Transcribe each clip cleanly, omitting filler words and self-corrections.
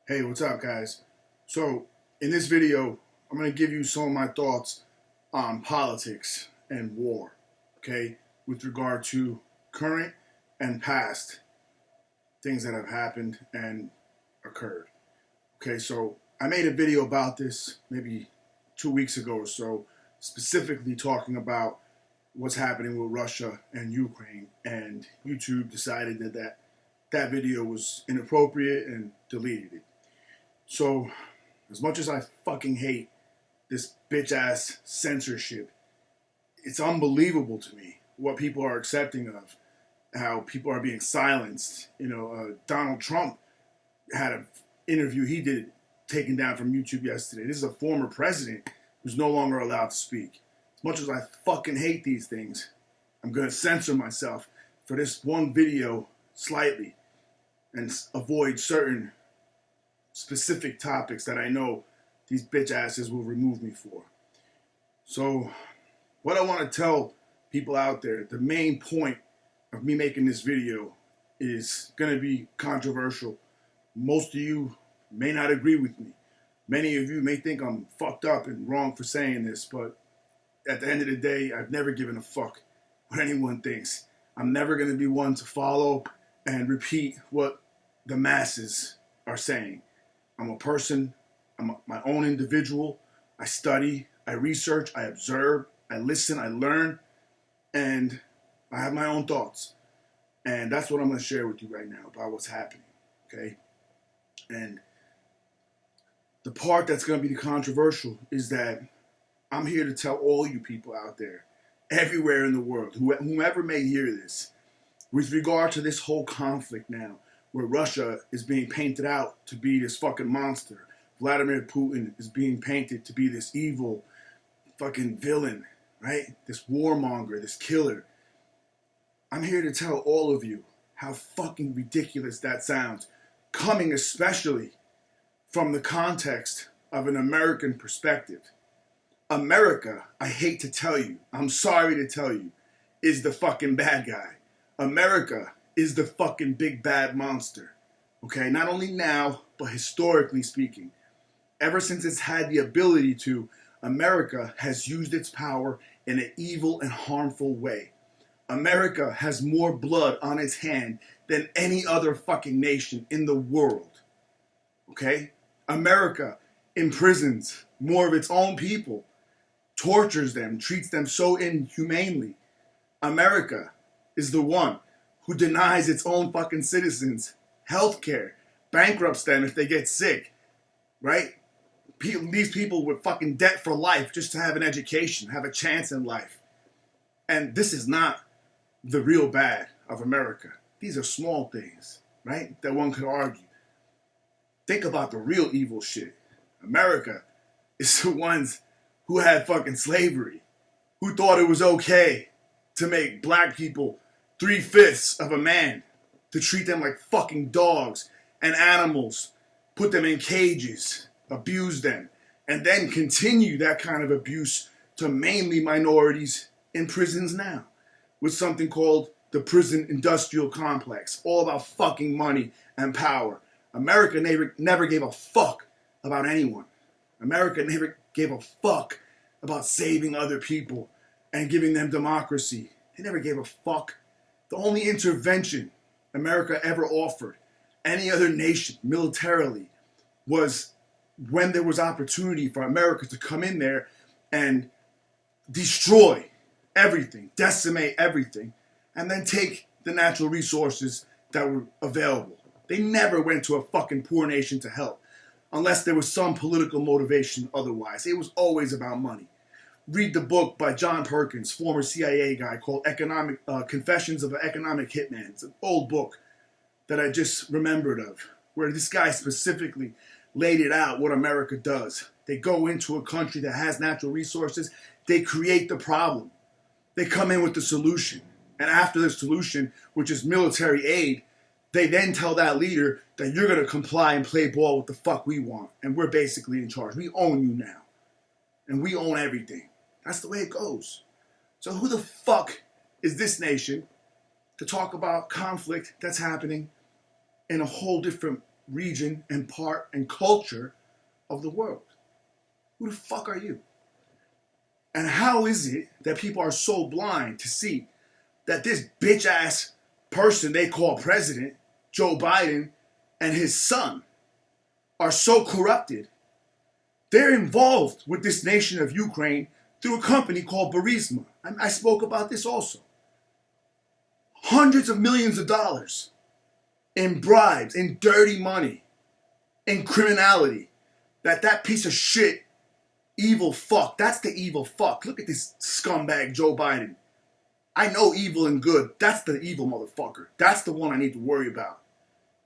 Hey, what's up, guys? So, in this video, I'm going to give you some of my thoughts on politics and war, okay, with regard to current and past things that have happened and occurred. Okay, so I made a video about this maybe 2 weeks ago or so, specifically talking about what's happening with Russia and Ukraine, and YouTube decided that video was inappropriate and deleted it. So, as much as I fucking hate this bitch ass censorship, it's unbelievable to me what people are accepting of, how people are being silenced. Donald Trump had an interview he did taken down from YouTube yesterday. This is a former president who's no longer allowed to speak. As much as I fucking hate these things, I'm going to censor myself for this one video slightly and avoid certain specific topics that I know these bitch asses will remove me for. So, what I want to tell people out there, the main point of me making this video is going to be controversial. Most of you may not agree with me. Many of you may think I'm fucked up and wrong for saying this, but at the end of the day, I've never given a fuck what anyone thinks. I'm never going to be one to follow and repeat what the masses are saying. I'm a person, I'm my own individual. I study, I research, I observe, I listen, I learn, and I have my own thoughts. And that's what I'm going to share with you right now about what's happening, okay? And the part that's going to be controversial is that I'm here to tell all you people out there, everywhere in the world, whomever may hear this, with regard to this whole conflict now, where Russia is being painted out to be this fucking monster. Vladimir Putin is being painted to be this evil fucking villain, right? This warmonger, this killer. I'm here to tell all of you how fucking ridiculous that sounds, coming especially from the context of an American perspective. America, I hate to tell you, I'm sorry to tell you, is the fucking bad guy. America is the fucking big bad monster, okay? Not only now, but historically speaking. Ever since it's had the ability to, America has used its power in an evil and harmful way. America has more blood on its hand than any other fucking nation in the world, okay? America imprisons more of its own people, tortures them, treats them so inhumanely. America is the one who denies its own fucking citizens health care, bankrupts them if they get sick, right? These people with fucking debt for life just to have an education, have a chance in life. And this is not the real bad of America. These are small things, right, that one could argue. Think about the real evil shit. America is the ones who had fucking slavery, who thought it was okay to make black people 3/5 of a man, to treat them like fucking dogs and animals, put them in cages, abuse them, and then continue that kind of abuse to mainly minorities in prisons now, with something called the prison industrial complex, all about fucking money and power. America never gave a fuck about anyone. America never gave a fuck about saving other people and giving them democracy. They never gave a fuck. The only intervention America ever offered any other nation militarily was when there was opportunity for America to come in there and destroy everything, decimate everything, and then take the natural resources that were available. They never went to a fucking poor nation to help, unless there was some political motivation otherwise. It was always about money. Read the book by John Perkins, former CIA guy, called Confessions of an Economic Hitman. It's an old book that I just remembered of, where this guy specifically laid it out what America does. They go into a country that has natural resources, they create the problem. They come in with the solution. And after the solution, which is military aid, they then tell that leader that you're going to comply and play ball with the fuck we want. And we're basically in charge. We own you now. And we own everything. That's the way it goes. So who the fuck is this nation to talk about conflict that's happening in a whole different region and part and culture of the world. Who the fuck are you? And how is it that people are so blind to see that this bitch ass person they call president, Joe Biden, and his son are so corrupted? They're involved with this nation of Ukraine through a company called Burisma. I spoke about this also. Hundreds of millions of dollars in bribes, in dirty money, in criminality. That piece of shit, evil fuck, that's the evil fuck. Look at this scumbag Joe Biden. I know evil and good. That's the evil motherfucker. That's the one I need to worry about.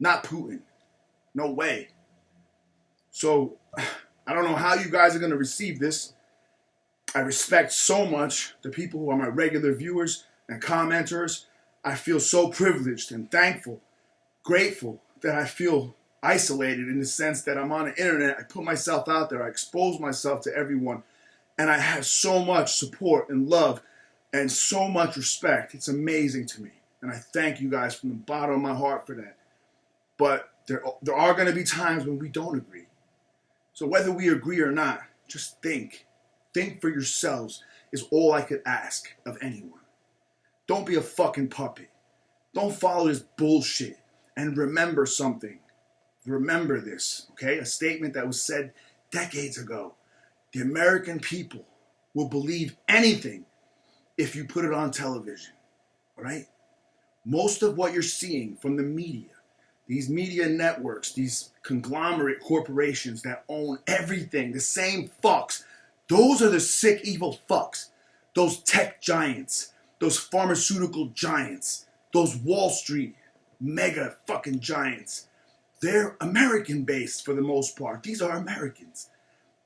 Not Putin. No way. So, I don't know how you guys are going to receive this. I respect so much the people who are my regular viewers and commenters. I feel so privileged and thankful, grateful that I feel isolated in the sense that I'm on the internet. I put myself out there. I expose myself to everyone. And I have so much support and love and so much respect. It's amazing to me. And I thank you guys from the bottom of my heart for that. But there are going to be times when we don't agree. So whether we agree or not, just think. Think for yourselves is all I could ask of anyone. Don't be a fucking puppet. Don't follow this bullshit. And remember something. Remember this, okay? A statement that was said decades ago. The American people will believe anything if you put it on television, all right? Most of what you're seeing from the media, these media networks, these conglomerate corporations that own everything, the same fucks, those are the sick, evil fucks. Those tech giants, those pharmaceutical giants, those Wall Street mega fucking giants. They're American-based for the most part. These are Americans.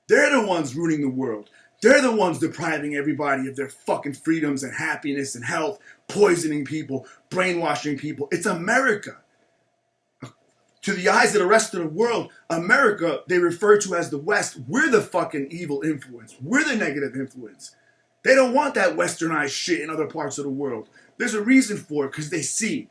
They're the ones ruining the world. They're the ones depriving everybody of their fucking freedoms and happiness and health, poisoning people, brainwashing people. It's America. To the eyes of the rest of the world, America, they refer to as the West. We're the fucking evil influence. We're the negative influence. They don't want that westernized shit in other parts of the world. There's a reason for it, because they see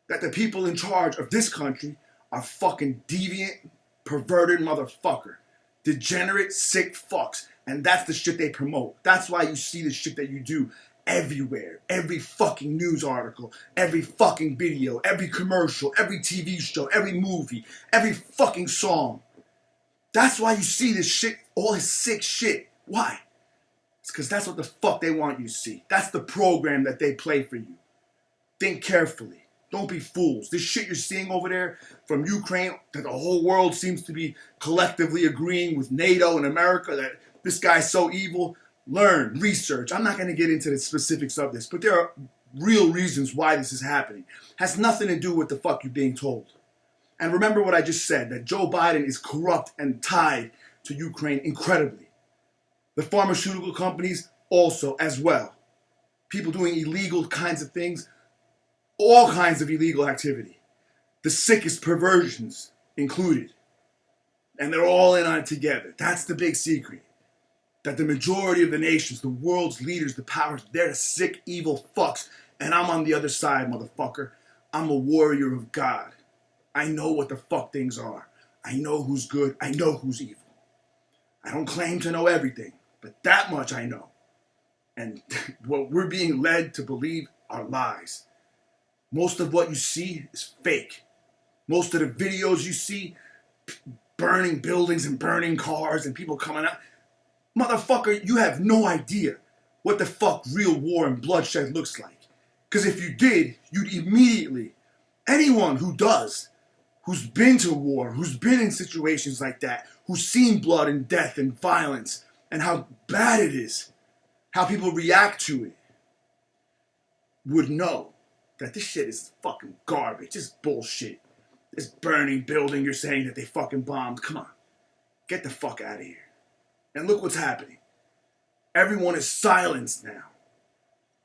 that the people in charge of this country are fucking deviant, perverted motherfucker. Degenerate, sick fucks. And that's the shit they promote. That's why you see the shit that you do everywhere. Every fucking news article, every fucking video, every commercial, every TV show, every movie, every fucking song. That's why you see this shit, all this sick shit. Why? It's because that's what the fuck they want you to see. That's the program that they play for you. Think carefully. Don't be fools. This shit you're seeing over there from Ukraine, that the whole world seems to be collectively agreeing with NATO and America that this guy's so evil. Learn, research. I'm not going to get into the specifics of this, but there are real reasons why this is happening. Has nothing to do with the fuck you're being told. And remember what I just said, that Joe Biden is corrupt and tied to Ukraine incredibly. The pharmaceutical companies also as well. People doing illegal kinds of things, all kinds of illegal activity. The sickest perversions included. And they're all in on it together. That's the big secret. That the majority of the nations, the world's leaders, the powers, they're the sick, evil fucks. And I'm on the other side, motherfucker. I'm a warrior of God. I know what the fuck things are. I know who's good. I know who's evil. I don't claim to know everything, but that much I know. And what we're being led to believe are lies. Most of what you see is fake. Most of the videos you see, burning buildings and burning cars and people coming out. Motherfucker, you have no idea what the fuck real war and bloodshed looks like. Because if you did, you'd immediately, anyone who does, who's been to war, who's been in situations like that, who's seen blood and death and violence, and how bad it is, how people react to it, would know that this shit is fucking garbage. It's bullshit. This burning building you're saying that they fucking bombed. Come on. Get the fuck out of here. And look what's happening. Everyone is silenced now.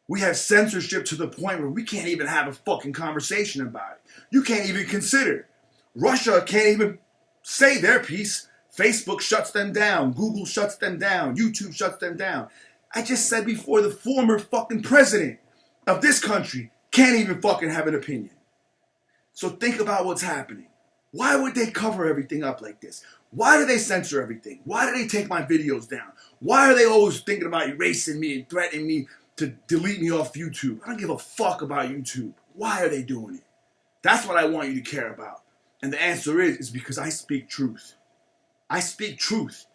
We have censorship to the point where we can't even have a fucking conversation about it. You can't even consider. Russia can't even say their piece. Facebook shuts them down. Google shuts them down. YouTube shuts them down. I just said before, the former fucking president of this country can't even fucking have an opinion. So think about what's happening. Why would they cover everything up like this? Why do they censor everything? Why do they take my videos down? Why are they always thinking about erasing me and threatening me to delete me off YouTube? I don't give a fuck about YouTube. Why are they doing it? That's what I want you to care about. And the answer is because I speak truth. I speak truth.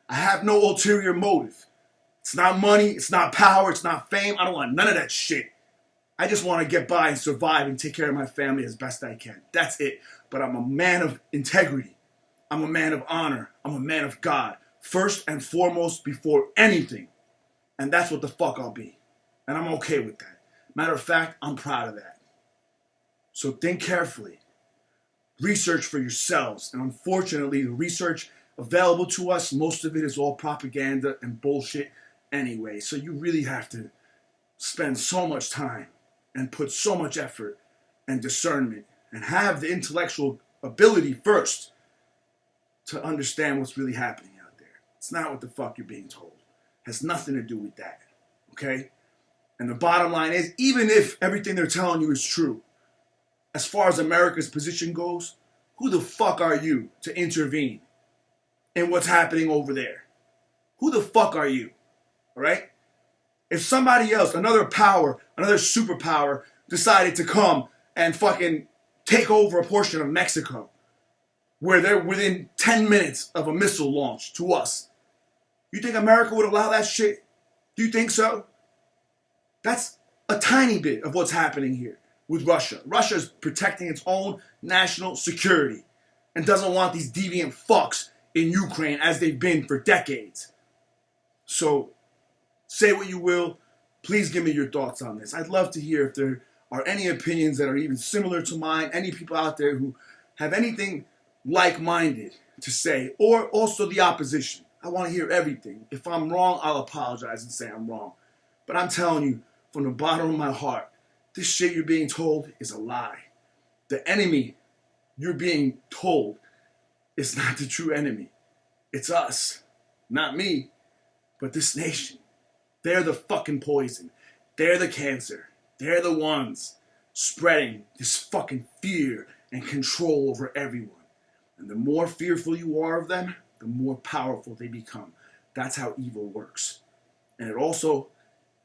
I have no ulterior motive. It's not money, it's not power, it's not fame. I don't want none of that shit. I just want to get by and survive and take care of my family as best I can. That's it. But I'm a man of integrity. I'm a man of honor. I'm a man of God. First and foremost before anything. And that's what the fuck I'll be. And I'm okay with that. Matter of fact, I'm proud of that. So think carefully. Research for yourselves. And unfortunately, the research available to us, most of it is all propaganda and bullshit anyway. So you really have to spend so much time and put so much effort and discernment and have the intellectual ability first to understand what's really happening out there. It's not what the fuck you're being told. It has nothing to do with that. Okay? And the bottom line is, even if everything they're telling you is true, as far as America's position goes, who the fuck are you to intervene in what's happening over there? Who the fuck are you? All right? If somebody else, another power, another superpower, decided to come and fucking take over a portion of Mexico, where they're within 10 minutes of a missile launch to us, you think America would allow that shit? Do you think so? That's a tiny bit of what's happening here with Russia. Russia's protecting its own national security and doesn't want these deviant fucks in Ukraine as they've been for decades. So, say what you will. Please give me your thoughts on this. I'd love to hear if there are any opinions that are even similar to mine, any people out there who have anything like-minded to say, or also the opposition. I want to hear everything. If I'm wrong, I'll apologize and say I'm wrong. But I'm telling you, from the bottom of my heart, this shit you're being told is a lie. The enemy you're being told is not the true enemy. It's us. Not me, but this nation. They're the fucking poison. They're the cancer. They're the ones spreading this fucking fear and control over everyone. And the more fearful you are of them, the more powerful they become. That's how evil works. And it also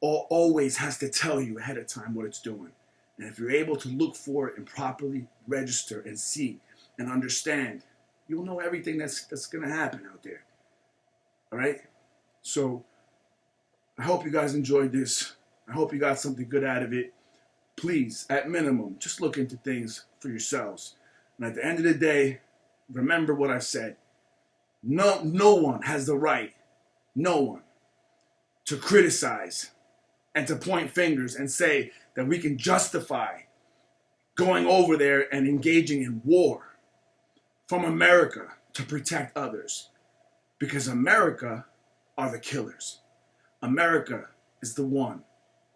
always has to tell you ahead of time what it's doing. And if you're able to look for it and properly register and see and understand, you'll know everything that's going to happen out there. All right? So I hope you guys enjoyed this. I hope you got something good out of it. Please, at minimum, just look into things for yourselves. And at the end of the day, remember what I've said. No one has the right, no one, to criticize and to point fingers and say that we can justify going over there and engaging in war from America to protect others. Because America are the killers. America is the one,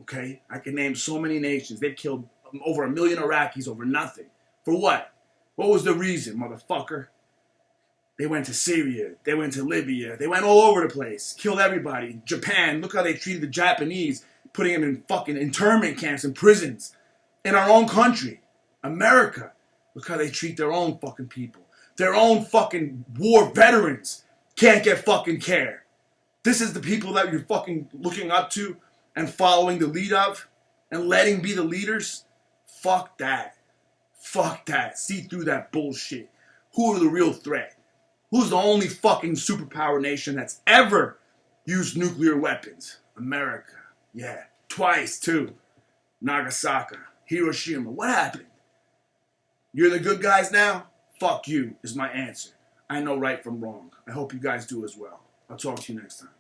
okay? I can name so many nations. They've killed over 1 million Iraqis over nothing. For what? What was the reason, motherfucker? They went to Syria. They went to Libya. They went all over the place. Killed everybody. Japan, look how they treated the Japanese, putting them in fucking internment camps and prisons. In our own country. America, look how they treat their own fucking people. Their own fucking war veterans can't get fucking care. This is the people that you're fucking looking up to and following the lead of and letting be the leaders? Fuck that. Fuck that. See through that bullshit. Who are the real threat? Who's the only fucking superpower nation that's ever used nuclear weapons? America. Yeah. Twice, too. Nagasaki. Hiroshima. What happened? You're the good guys now? Fuck you is my answer. I know right from wrong. I hope you guys do as well. I'll talk to you next time.